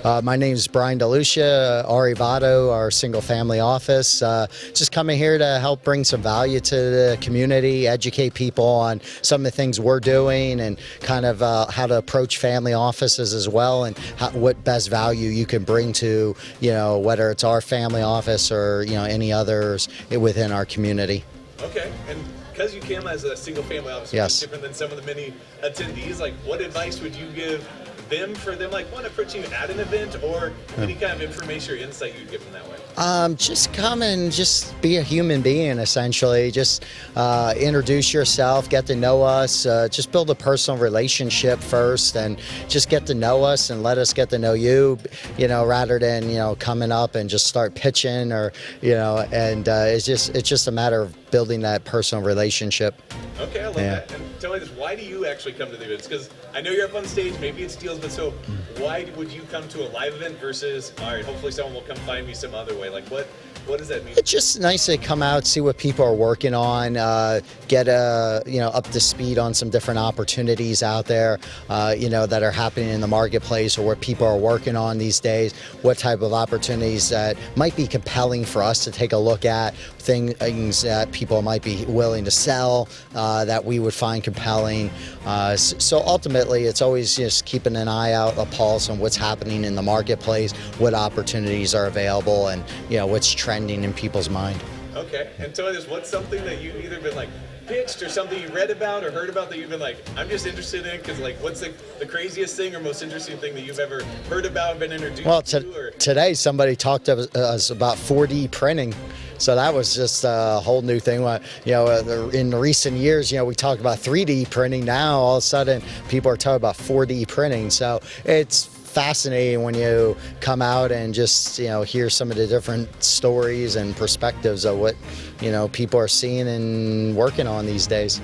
My name is Brian Delucia, Arivado, our single family office. Just coming here to help bring some value to the community, educate people on some of the things we're doing and kind of how to approach family offices as well, and what best value you can bring to, whether it's our family office or, any others within our community. Okay, and because you came as a single family office, yes, different than some of the many attendees, like what advice would you give them for them, like one approaching at an event, or any kind of information or insight you'd give them that way? Just come and just be a human being, essentially. Just introduce yourself, get to know us, just build a personal relationship first, and just get to know us and let us get to know you, rather than, coming up and just start pitching or, and it's just a matter of building that personal relationship. Okay, I love that. And tell me this, why do you actually come to the events? Because I know you're up on stage, maybe it's deals, but so why would you come to a live event versus, all right, hopefully someone will come find me some other way? Like what does that mean? It's just nice to come out, see what people are working on, get up to speed on some different opportunities out there, that are happening in the marketplace, or what people are working on these days, what type of opportunities that might be compelling for us to take a look at, things that people might be willing to sell that we would find compelling. So ultimately, it's always just keeping an eye out, a pulse on what's happening in the marketplace, what opportunities are available, and what's trending in people's mind. Okay, and tell me this, what's something that you've either been like pitched or something you read about or heard about that you've been like, I'm just interested in, because like what's the craziest thing or most interesting thing that you've ever heard about and been introduced to? Or? Today somebody talked to us about 4D printing. So that was just a whole new thing. In recent years, we talked about 3D printing. Now all of a sudden people are talking about 4D printing. So it's fascinating when you come out and just hear some of the different stories and perspectives of what people are seeing and working on these days.